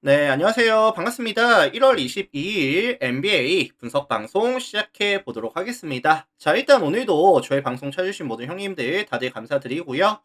네, 안녕하세요. 반갑습니다. 1월 22일 NBA 분석 방송 시작해 보도록 하겠습니다. 자, 일단 오늘도 저희 방송 찾으신 모든 형님들 다들 감사드리고요.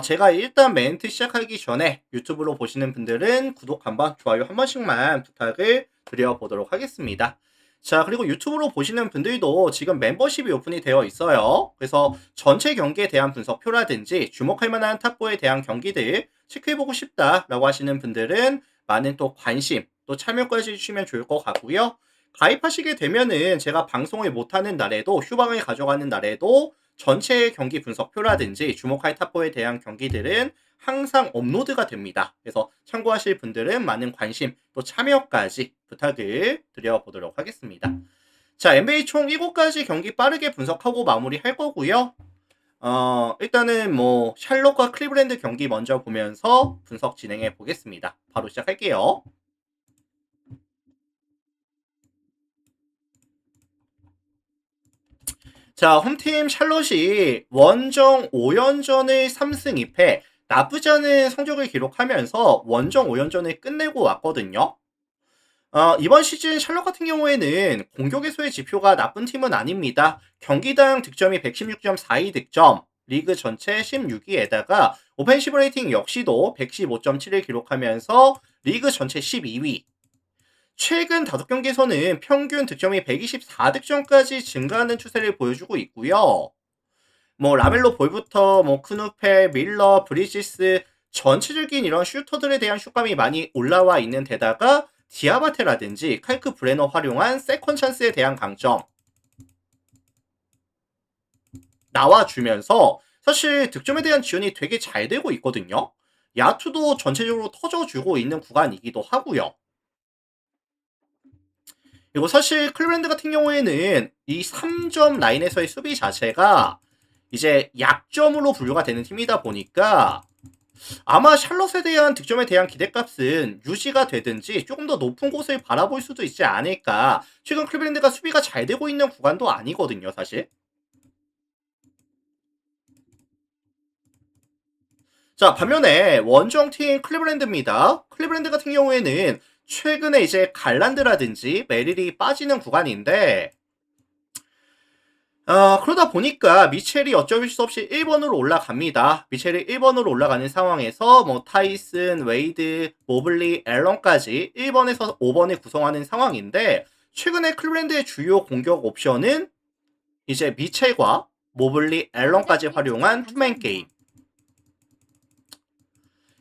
제가 일단 멘트 시작하기 전에 유튜브로 보시는 분들은 구독 한번, 좋아요 한 번씩만 부탁을 드려보도록 하겠습니다. 자, 그리고 유튜브로 보시는 분들도 지금 멤버십이 오픈이 되어 있어요. 그래서 전체 경기에 대한 분석표라든지 주목할 만한 탑4에 대한 경기들 체크해보고 싶다라고 하시는 분들은 많은 또 관심, 또 참여까지 해주시면 좋을 것 같고요. 가입하시게 되면은 제가 방송을 못하는 날에도, 휴방을 가져가는 날에도 전체 경기 분석표라든지 주목할 탑4에 대한 경기들은 항상 업로드가 됩니다. 그래서 참고하실 분들은 많은 관심, 또 참여까지 부탁을 드려보도록 하겠습니다. 자, NBA 총 7가지 경기 빠르게 분석하고 마무리할 거고요. 일단은 뭐 샬롯과 클리브랜드 경기 먼저 보면서 분석 진행해 보겠습니다. 바로 시작할게요. 자, 홈팀 샬롯이 원정 5연전을 3승 2패, 나쁘지 않은 성적을 기록하면서 원정 5연전을 끝내고 왔거든요. 이번 시즌 샬롯 같은 경우에는 공격에서의 지표가 나쁜 팀은 아닙니다. 경기당 득점이 116.42득점, 리그 전체 16위에다가 오펜시브 레이팅 역시도 115.7을 기록하면서 리그 전체 12위. 최근 5경기에서는 평균 득점이 124득점까지 증가하는 추세를 보여주고 있고요. 뭐 라멜로 볼부터 뭐 크누펠, 밀러, 브리지스 전체적인 이런 슈터들에 대한 슛감이 많이 올라와 있는 데다가 디아바테라든지 칼크 브레너 활용한 세컨 찬스에 대한 강점 나와주면서 사실 득점에 대한 지원이 되게 잘 되고 있거든요. 야투도 전체적으로 터져주고 있는 구간이기도 하고요. 그리고 사실 클리브랜드 같은 경우에는 이 3점 라인에서의 수비 자체가 이제 약점으로 분류가 되는 팀이다 보니까 아마 샬럿에 대한 득점에 대한 기대값은 유지가 되든지 조금 더 높은 곳을 바라볼 수도 있지 않을까. 최근 클리브랜드가 수비가 잘 되고 있는 구간도 아니거든요, 사실. 자, 반면에 원정팀 클리브랜드입니다. 클리브랜드 같은 경우에는 최근에 이제 갈란드라든지 메릴이 빠지는 구간인데 그러다 보니까 미첼이 어쩔 수 없이 1번으로 올라갑니다. 미첼이 1번으로 올라가는 상황에서 뭐 타이슨, 웨이드, 모블리, 앨런까지 1번에서 5번을 구성하는 상황인데 최근에 클리브랜드의 주요 공격 옵션은 이제 미첼과 모블리, 앨런까지 활용한 투맨 게임.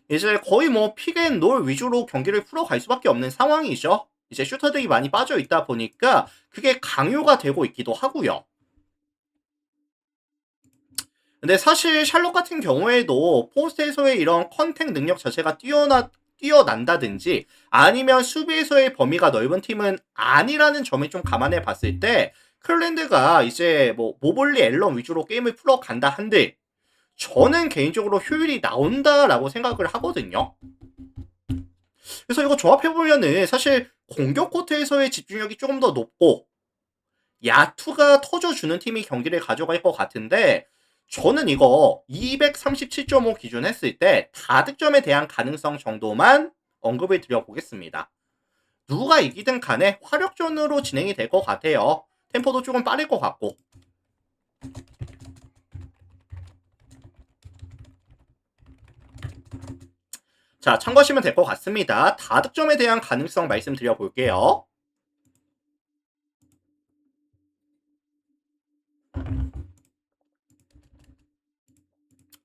이제 거의 뭐 픽앤롤 위주로 경기를 풀어갈 수밖에 없는 상황이죠. 이제 슈터들이 많이 빠져 있다 보니까 그게 강요가 되고 있기도 하고요. 근데 사실 샬롯 같은 경우에도 포스트에서의 이런 컨택 능력 자체가 뛰어난다든지 아니면 수비에서의 범위가 넓은 팀은 아니라는 점을 좀 감안해 봤을 때 클랜드가 이제 뭐 모블리 앨런 위주로 게임을 풀어간다 한들 저는 개인적으로 효율이 나온다라고 생각을 하거든요. 그래서 이거 종합해보면은 사실 공격 코트에서의 집중력이 조금 더 높고 야투가 터져주는 팀이 경기를 가져갈 것 같은데 저는 이거 237.5 기준 했을 때 다득점에 대한 가능성 정도만 언급을 드려보겠습니다. 누가 이기든 간에 화력전으로 진행이 될 것 같아요. 템포도 조금 빠를 것 같고. 자, 참고하시면 될 것 같습니다. 다득점에 대한 가능성 말씀드려볼게요.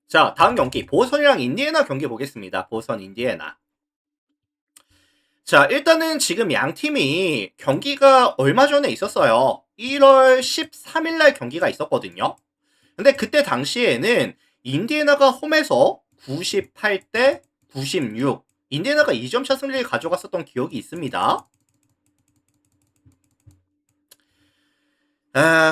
자, 다음 경기 보스턴이랑 인디애나 경기 보겠습니다. 보스턴 인디애나. 자, 일단은 지금 양 팀이 경기가 얼마 전에 있었어요. 1월 13일 날 경기가 있었거든요. 근데 그때 당시에는 인디애나가 홈에서 98대 96. 인디애나가 2점차 승리를 가져갔었던 기억이 있습니다.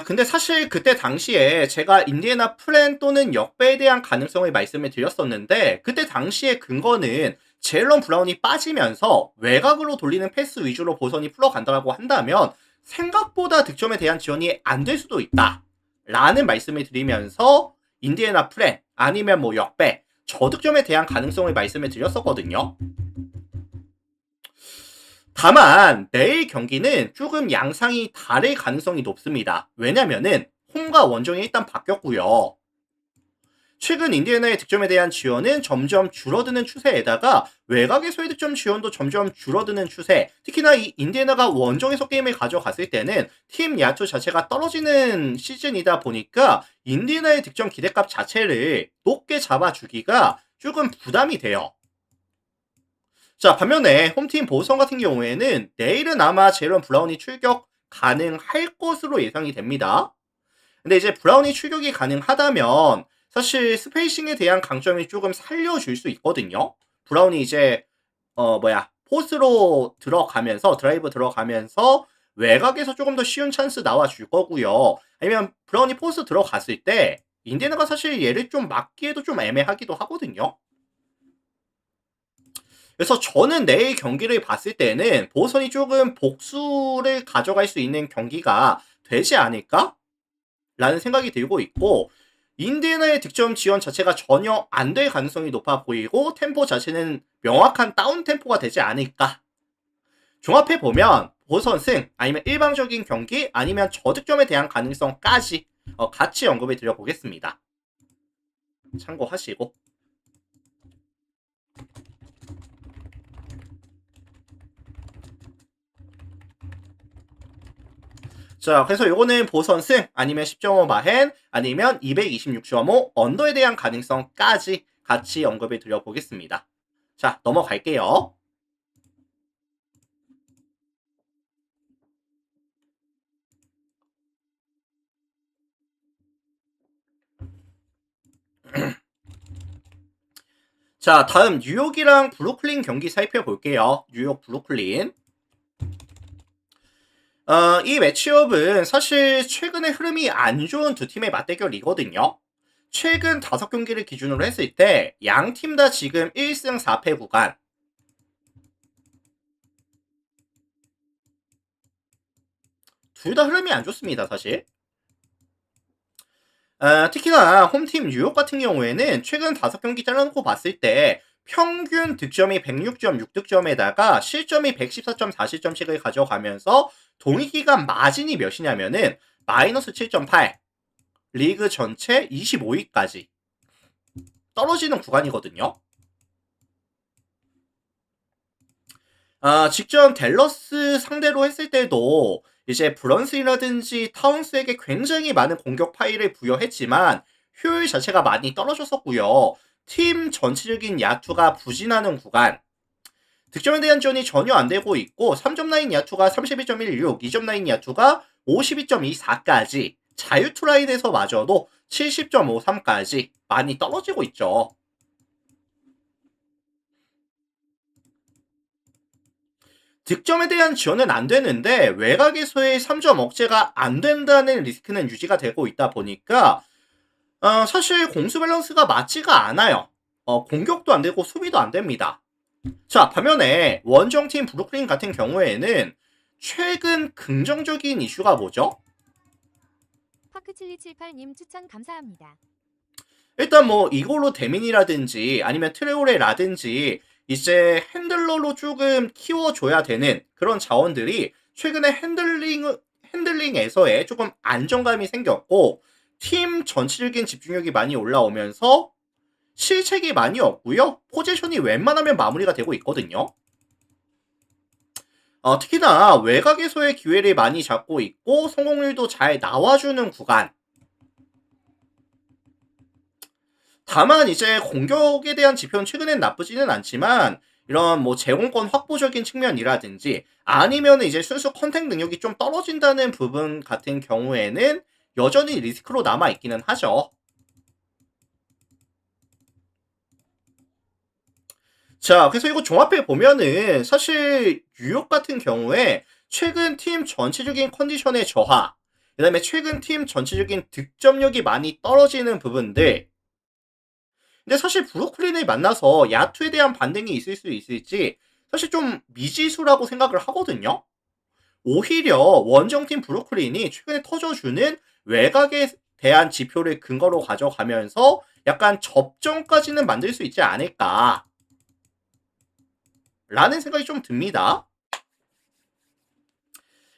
근데 사실 그때 당시에 제가 인디애나 플랜 또는 역배에 대한 가능성을 말씀을 드렸었는데 그때 당시의 근거는 제일런 브라운이 빠지면서 외곽으로 돌리는 패스 위주로 보선이 풀어간다고 한다면 생각보다 득점에 대한 지원이 안 될 수도 있다. 라는 말씀을 드리면서 인디애나 플랜 아니면 뭐 역배 저득점에 대한 가능성을 말씀을 드렸었거든요. 다만 내일 경기는 조금 양상이 다를 가능성이 높습니다. 왜냐면은 홈과 원정이 일단 바뀌었고요. 최근 인디애나의 득점에 대한 지원은 점점 줄어드는 추세에다가 외곽에서의 득점 지원도 점점 줄어드는 추세. 특히나 이 인디애나가 원정에서 게임을 가져갔을 때는 팀 야투 자체가 떨어지는 시즌이다 보니까 인디애나의 득점 기대값 자체를 높게 잡아주기가 조금 부담이 돼요. 자, 반면에 홈팀 보스턴 같은 경우에는 내일은 아마 제런 브라운이 출격 가능할 것으로 예상이 됩니다. 근데 이제 브라운이 출격이 가능하다면 사실 스페이싱에 대한 강점이 조금 살려줄 수 있거든요. 브라운이 이제 포스로 들어가면서 드라이브 들어가면서 외곽에서 조금 더 쉬운 찬스 나와줄 거고요. 아니면 브라운이 포스 들어갔을 때 인디애나가 사실 얘를 좀 막기에도 좀 애매하기도 하거든요. 그래서 저는 내일 경기를 봤을 때는 보선이 조금 복수를 가져갈 수 있는 경기가 되지 않을까? 라는 생각이 들고 있고, 인디애나의 득점 지원 자체가 전혀 안 될 가능성이 높아 보이고 템포 자체는 명확한 다운 템포가 되지 않을까. 종합해보면 보선 승 아니면 일방적인 경기 아니면 저득점에 대한 가능성까지 같이 언급을 드려보겠습니다. 참고하시고. 자, 그래서 요거는 보선 승 아니면 10.5 마헨 아니면 226.5 언더에 대한 가능성까지 같이 언급을 드려보겠습니다. 자, 넘어갈게요. 자, 다음 뉴욕이랑 브루클린 경기 살펴볼게요. 뉴욕 브루클린. 이 매치업은 사실 최근의 흐름이 안 좋은 두 팀의 맞대결이거든요. 최근 5경기를 기준으로 했을 때 양 팀 다 지금 1승 4패 구간. 둘 다 흐름이 안 좋습니다, 사실. 특히나 홈팀 뉴욕 같은 경우에는 최근 5경기 잘라놓고 봤을 때 평균 득점이 106.6득점에다가 실점이 114.4실점씩을 가져가면서 동일기간 마진이 몇이냐면은 마이너스 7.8, 리그 전체 25위까지 떨어지는 구간이거든요. 직전 댈러스 상대로 했을 때도 이제 브런슨이라든지 타운스에게 굉장히 많은 공격 파일을 부여했지만 효율 자체가 많이 떨어졌었고요. 팀 전체적인 야투가 부진하는 구간, 득점에 대한 지원이 전혀 안 되고 있고 3점 라인 야투가 31.16, 2점 라인 야투가 52.24까지 자유투 라인에서 마저도 70.53까지 많이 떨어지고 있죠. 득점에 대한 지원은 안 되는데 외곽에서의 3점 억제가 안 된다는 리스크는 유지가 되고 있다 보니까 사실 공수 밸런스가 맞지가 않아요. 공격도 안 되고 수비도 안 됩니다. 자, 반면에 원정팀 브루클린 같은 경우에는 최근 긍정적인 이슈가 뭐죠? 파크7278님 추천 감사합니다. 일단 뭐 이걸로 데민이라든지 아니면 트레오레라든지 이제 핸들러로 조금 키워줘야 되는 그런 자원들이 최근에 핸들링에서의 조금 안정감이 생겼고 팀 전체적인 집중력이 많이 올라오면서 실책이 많이 없고요. 포지션이 웬만하면 마무리가 되고 있거든요. 특히나 외곽에서의 기회를 많이 잡고 있고 성공률도 잘 나와주는 구간. 다만 이제 공격에 대한 지표는 최근엔 나쁘지는 않지만 이런 뭐 제공권 확보적인 측면이라든지 아니면 이제 순수 컨택 능력이 좀 떨어진다는 부분 같은 경우에는 여전히 리스크로 남아 있기는 하죠. 자, 그래서 이거 종합해 보면은 사실 뉴욕 같은 경우에 최근 팀 전체적인 컨디션의 저하, 그다음에 최근 팀 전체적인 득점력이 많이 떨어지는 부분들. 근데 사실 브루클린을 만나서 야투에 대한 반등이 있을 수 있을지 사실 좀 미지수라고 생각을 하거든요. 오히려 원정팀 브루클린이 최근에 터져주는 외곽에 대한 지표를 근거로 가져가면서 약간 접전까지는 만들 수 있지 않을까 라는 생각이 좀 듭니다.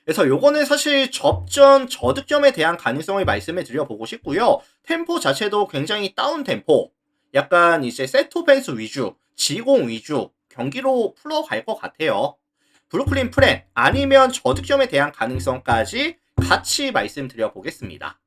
그래서 요거는 사실 접전 저득점에 대한 가능성을 말씀을 드려보고 싶고요. 템포 자체도 굉장히 다운 템포, 약간 이제 세트 오펜스 위주, 지공 위주 경기로 풀어갈 것 같아요. 브루클린 프렌 아니면 저득점에 대한 가능성까지 같이 말씀드려 보겠습니다.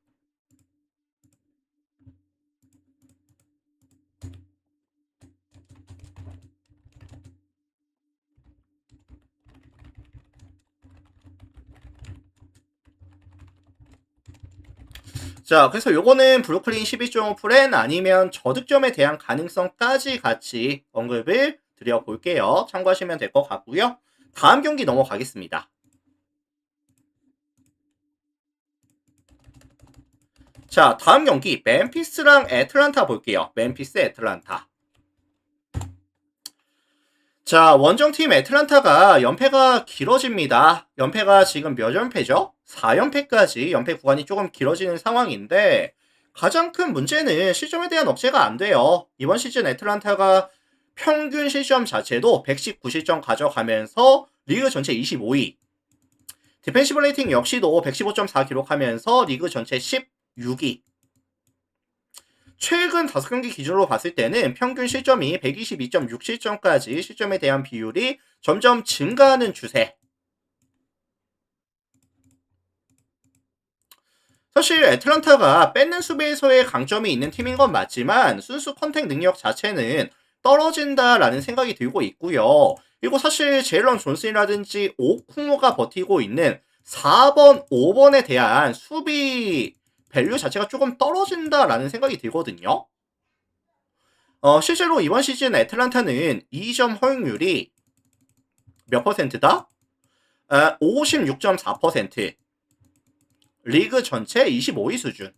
자, 그래서 요거는 브루클린 12.5 프렌 아니면 저득점에 대한 가능성까지 같이 언급을 드려볼게요. 참고하시면 될 것 같고요. 다음 경기 넘어가겠습니다. 자, 다음 경기 멤피스랑 애틀란타 볼게요. 멤피스, 애틀란타. 자, 원정팀 애틀란타가 연패가 길어집니다. 연패가 지금 몇 연패죠? 4연패까지 연패 구간이 조금 길어지는 상황인데 가장 큰 문제는 실점에 대한 억제가 안 돼요. 이번 시즌 애틀란타가 평균 실점 자체도 119실점 가져가면서 리그 전체 25위. 디펜시브 레이팅 역시도 115.4 기록하면서 리그 전체 16위. 최근 5경기 기준으로 봤을 때는 평균 실점이 122.6실점까지 실점에 대한 비율이 점점 증가하는 추세. 사실 애틀란타가 뺏는 수비에서의 강점이 있는 팀인 건 맞지만 순수 컨택 능력 자체는 떨어진다라는 생각이 들고 있고요. 그리고 사실 제일런 존슨이라든지 오쿠모가 버티고 있는 4번, 5번에 대한 수비 밸류 자체가 조금 떨어진다라는 생각이 들거든요. 실제로 이번 시즌 애틀란타는 2점 허용률이 몇 퍼센트다? 56.4%. 리그 전체 25위 수준.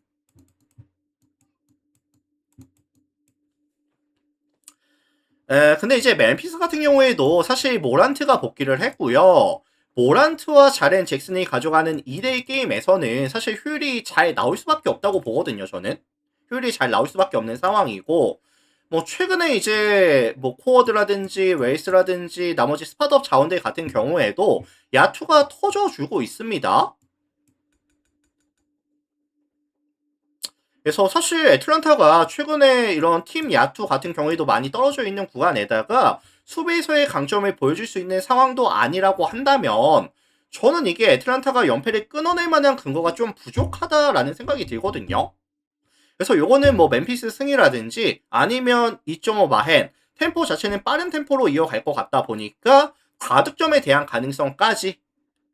근데 이제 멤피스 같은 경우에도 사실 모란트가 복귀를 했고요. 모란트와 자렌 잭슨이 가져가는 2대1 게임에서는 사실 효율이 잘 나올 수밖에 없다고 보거든요, 저는. 효율이 잘 나올 수밖에 없는 상황이고, 뭐 최근에 이제 뭐 코어드라든지 웨이스라든지 나머지 스팟업 자원들 같은 경우에도 야투가 터져주고 있습니다. 그래서 사실 애틀란타가 최근에 이런 팀 야투 같은 경우에도 많이 떨어져 있는 구간에다가 수비에서의 강점을 보여줄 수 있는 상황도 아니라고 한다면 저는 이게 애틀란타가 연패를 끊어낼 만한 근거가 좀 부족하다라는 생각이 들거든요. 그래서 요거는 뭐 멤피스 승이라든지 아니면 2.5 마헨 템포 자체는 빠른 템포로 이어갈 것 같다 보니까 다득점에 대한 가능성까지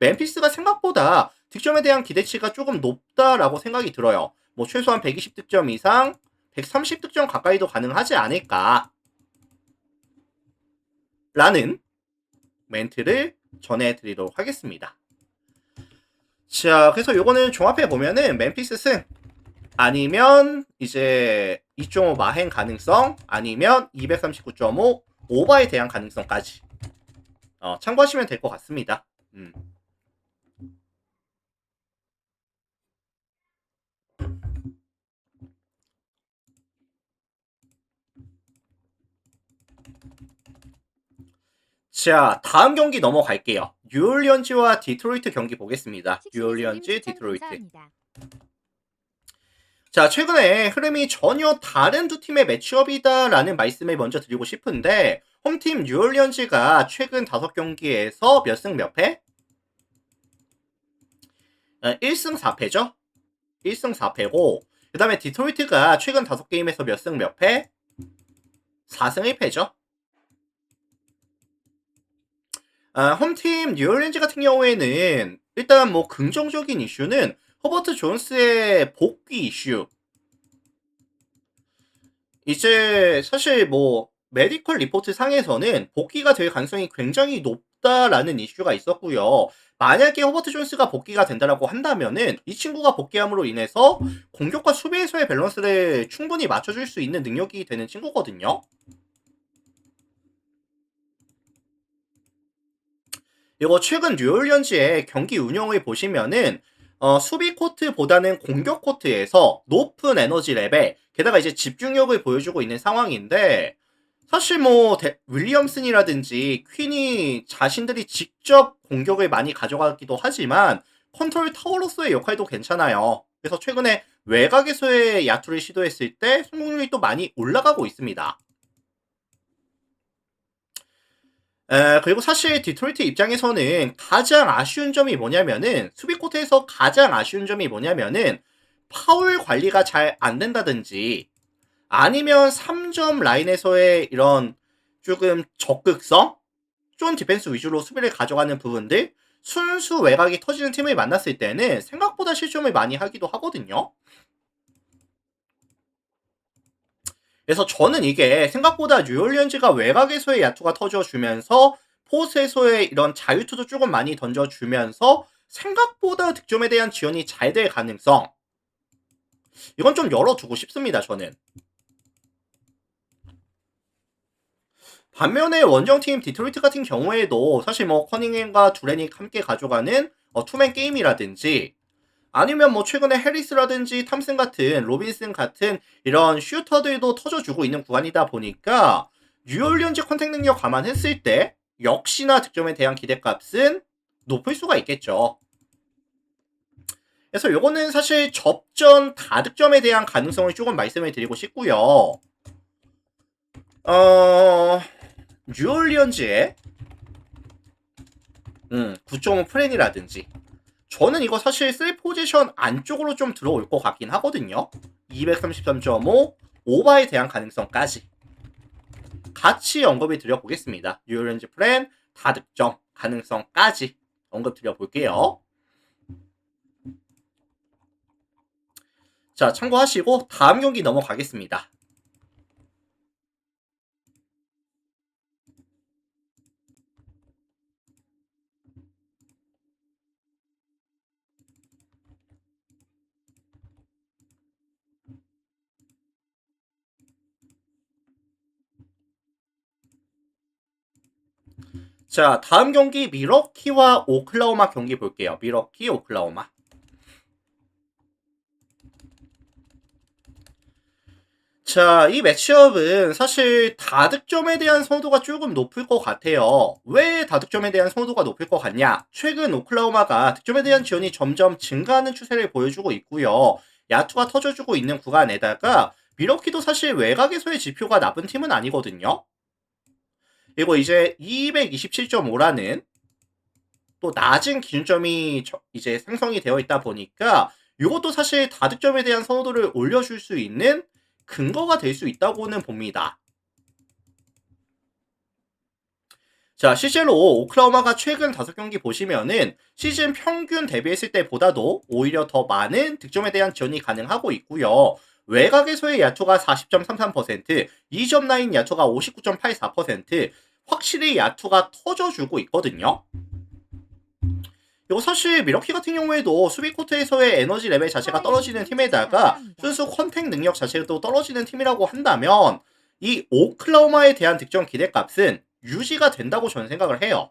멤피스가 생각보다 득점에 대한 기대치가 조금 높다라고 생각이 들어요. 뭐 최소한 120득점 이상 130득점 가까이도 가능하지 않을까 라는 멘트를 전해드리도록 하겠습니다. 자, 그래서 요거는 종합해 보면은 멤피스 승 아니면 이제 2.5 마행 가능성 아니면 239.5 오버에 대한 가능성까지 참고하시면 될 것 같습니다. 자, 다음 경기 넘어갈게요. 뉴올리언즈와 디트로이트 경기 보겠습니다. 뉴올리언즈, 디트로이트. 감사합니다. 자, 최근에 흐름이 전혀 다른 두 팀의 매치업이다라는 말씀을 먼저 드리고 싶은데 홈팀 뉴올리언즈가 최근 5경기에서 몇 승 몇 패? 1승 4패죠? 1승 4패고 그 다음에 디트로이트가 최근 5게임에서 몇 승 몇 패? 4승 1패죠? 홈팀 뉴올리언즈 같은 경우에는 일단 뭐 긍정적인 이슈는 허버트 존스의 복귀 이슈. 이제 사실 뭐 메디컬 리포트 상에서는 복귀가 될 가능성이 굉장히 높다라는 이슈가 있었고요. 만약에 허버트 존스가 복귀가 된다라고 한다면은 이 친구가 복귀함으로 인해서 공격과 수비에서의 밸런스를 충분히 맞춰줄 수 있는 능력이 되는 친구거든요. 이거 최근 뉴올리언즈의 경기 운영을 보시면은 수비 코트보다는 공격 코트에서 높은 에너지 레벨 게다가 이제 집중력을 보여주고 있는 상황인데 사실 뭐 윌리엄슨이라든지 퀸이 자신들이 직접 공격을 많이 가져가기도 하지만 컨트롤 타워로서의 역할도 괜찮아요. 그래서 최근에 외곽에서의 야투를 시도했을 때 성공률이 또 많이 올라가고 있습니다. 그리고 사실 디트로이트 입장에서는 가장 아쉬운 점이 뭐냐면은 수비 코트에서 가장 아쉬운 점이 뭐냐면은 파울 관리가 잘 안 된다든지 아니면 3점 라인에서의 이런 조금 적극성, 존 디펜스 위주로 수비를 가져가는 부분들, 순수 외곽이 터지는 팀을 만났을 때는 생각보다 실점을 많이 하기도 하거든요. 그래서 저는 이게 생각보다 뉴올리언즈가 외곽에서의 야투가 터져주면서 포스에서의 이런 자유투도 조금 많이 던져주면서 생각보다 득점에 대한 지원이 잘 될 가능성, 이건 좀 열어두고 싶습니다. 저는. 반면에 원정팀 디트로이트 같은 경우에도 사실 뭐 커닝햄과 두레닉 함께 가져가는 투맨 게임이라든지 아니면 뭐 최근에 해리스라든지 탐슨 같은 로빈슨 같은 이런 슈터들도 터져주고 있는 구간이다 보니까 뉴올리언즈 컨택 능력 감안했을 때 역시나 득점에 대한 기대값은 높을 수가 있겠죠. 그래서 요거는 사실 접전 다득점에 대한 가능성을 조금 말씀을 드리고 싶고요. 뉴올리언즈의 9.5 프렌이라든지 저는 이거 사실 3 포지션 안쪽으로 좀 들어올 것 같긴 하거든요. 233.5 오버에 대한 가능성까지 같이 언급을 드려보겠습니다. 뉴올리언즈 프렌 다득점 가능성까지 언급 드려볼게요. 자, 참고하시고 다음 경기 넘어가겠습니다. 자, 다음 경기 미러키와 오클라호마 경기 볼게요. 미러키, 오클라호마. 자, 이 매치업은 사실 다득점에 대한 선호도가 조금 높을 것 같아요. 왜 다득점에 대한 선호도가 높을 것 같냐? 최근 오클라호마가 득점에 대한 지원이 점점 증가하는 추세를 보여주고 있고요. 야투가 터져주고 있는 구간에다가 미러키도 사실 외곽에서의 지표가 나쁜 팀은 아니거든요. 그리고 이제 227.5라는 또 낮은 기준점이 이제 생성이 되어 있다 보니까 이것도 사실 다득점에 대한 선호도를 올려줄 수 있는 근거가 될 수 있다고는 봅니다. 자, 실제로 오클라호마가 최근 5경기 보시면은 시즌 평균 대비했을 때보다도 오히려 더 많은 득점에 대한 지원이 가능하고 있고요. 외곽에서의 야투가 40.33%, 2점 라인 야투가 59.84%, 확실히 야투가 터져주고 있거든요. 이거 사실 미러키 같은 경우에도 수비 코트에서의 에너지 레벨 자체가 떨어지는 팀에다가 순수 컨택 능력 자체도 떨어지는 팀이라고 한다면 이 오클라호마에 대한 득점 기대값은 유지가 된다고 저는 생각을 해요.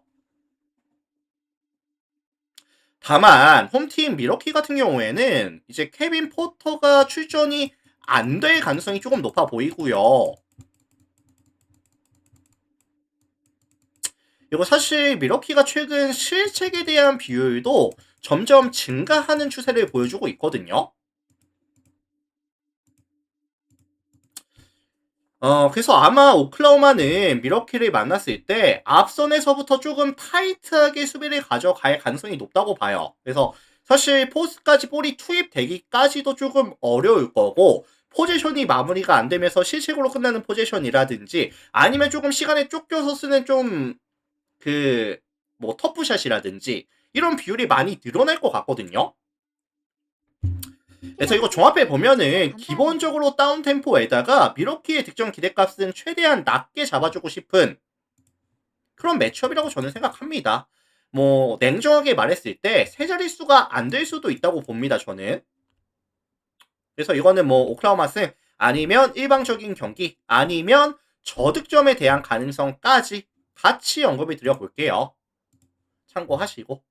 다만 홈팀 미러키 같은 경우에는 이제 케빈 포터가 출전이 안 될 가능성이 조금 높아 보이고요. 그리고 사실 미러키가 최근 실책에 대한 비율도 점점 증가하는 추세를 보여주고 있거든요. 그래서 아마 오클라호마는 미러키를 만났을 때 앞선에서부터 조금 타이트하게 수비를 가져갈 가능성이 높다고 봐요. 그래서 사실 포스까지 볼이 투입되기까지도 조금 어려울 거고 포지션이 마무리가 안 되면서 실책으로 끝나는 포지션이라든지 아니면 조금 시간에 쫓겨서 쓰는 좀 뭐 터프샷이라든지 이런 비율이 많이 늘어날 것 같거든요. 그래서 이거 종합해 보면은 기본적으로 다운 템포에다가 미러키의 득점 기대값은 최대한 낮게 잡아주고 싶은 그런 매치업이라고 저는 생각합니다. 뭐 냉정하게 말했을 때 세 자릿수가 안 될 수도 있다고 봅니다. 저는. 그래서 이거는 뭐 오클라호마 승 아니면 일방적인 경기 아니면 저득점에 대한 가능성까지 같이 언급을 드려볼게요. 참고하시고.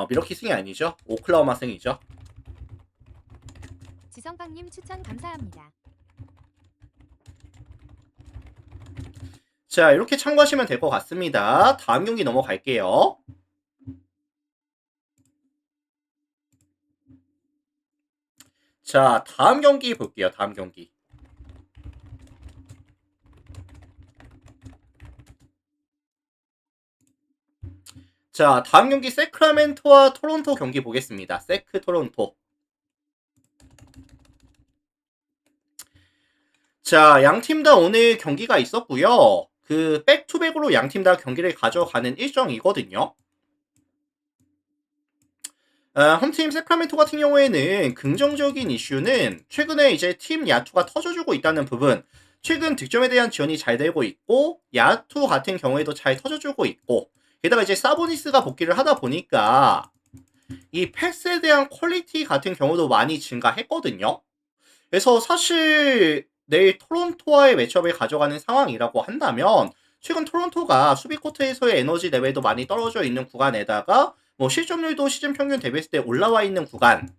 미러키 승이 아니죠. 오클라호마 승이죠. 지성방님 추천 감사합니다. 자, 이렇게 참고하시면 될 것 같습니다. 다음 경기 넘어갈게요. 자, 다음 경기 볼게요. 다음 경기. 자, 다음 경기 세크라멘토와 토론토 경기 보겠습니다. 세크 토론토. 자, 양 팀 다 오늘 경기가 있었고요. 그 백투백으로 양 팀 다 경기를 가져가는 일정이거든요. 홈팀 세크라멘토 같은 경우에는 긍정적인 이슈는 최근에 이제 팀 야투가 터져주고 있다는 부분, 최근 득점에 대한 지원이 잘 되고 있고 야투 같은 경우에도 잘 터져주고 있고, 게다가 이제 사보니스가 복귀를 하다 보니까 이 패스에 대한 퀄리티 같은 경우도 많이 증가했거든요. 그래서 사실 내일 토론토와의 매치업을 가져가는 상황이라고 한다면 최근 토론토가 수비 코트에서의 에너지 레벨도 많이 떨어져 있는 구간에다가 뭐 실점률도 시즌 평균 대비했을 때 올라와 있는 구간,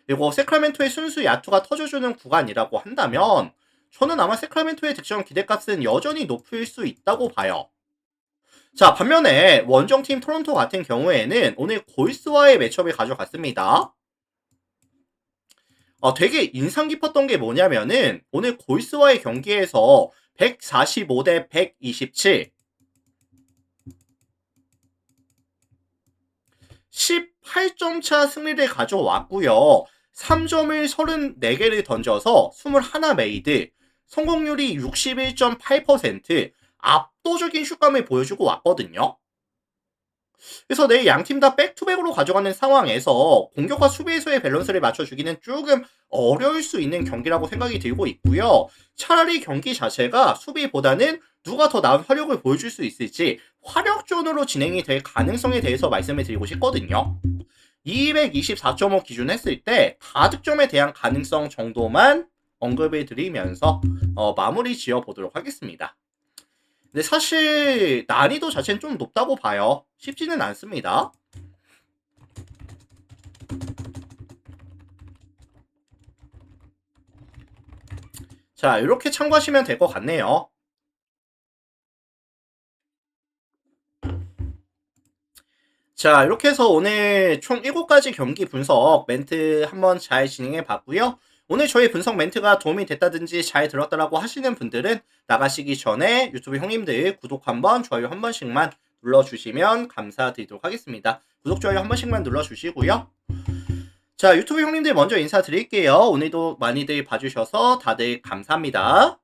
그리고 세크라멘토의 순수 야투가 터져주는 구간이라고 한다면 저는 아마 세크라멘토의 득점 기대값은 여전히 높을 수 있다고 봐요. 자, 반면에 원정팀 토론토 같은 경우에는 오늘 골스와의 매치업을 가져갔습니다. 되게 인상 깊었던 게 뭐냐면은 오늘 골스와의 경기에서 145대 127, 18점 차 승리를 가져왔고요. 3점을 34개를 던져서 21 메이드, 성공률이 61.8%, 압도적인 슛감을 보여주고 왔거든요. 그래서 내일 양팀 다 백투백으로 가져가는 상황에서 공격과 수비에서의 밸런스를 맞춰주기는 조금 어려울 수 있는 경기라고 생각이 들고 있고요. 차라리 경기 자체가 수비보다는 누가 더 나은 화력을 보여줄 수 있을지 화력전으로 진행이 될 가능성에 대해서 말씀을 드리고 싶거든요. 224.5 기준 했을 때 다득점에 대한 가능성 정도만 언급을 드리면서 마무리 지어 보도록 하겠습니다. 근데 사실 난이도 자체는 좀 높다고 봐요. 쉽지는 않습니다. 자, 이렇게 참고하시면 될 것 같네요. 자, 이렇게 해서 오늘 총 7가지 경기 분석 멘트 한번 잘 진행해 봤고요. 오늘 저희 분석 멘트가 도움이 됐다든지 잘 들었다라고 하시는 분들은 나가시기 전에 유튜브 형님들 구독 한번, 좋아요 한 번씩만 눌러주시면 감사드리도록 하겠습니다. 구독, 좋아요 한 번씩만 눌러주시고요. 자, 유튜브 형님들 먼저 인사드릴게요. 오늘도 많이들 봐주셔서 다들 감사합니다.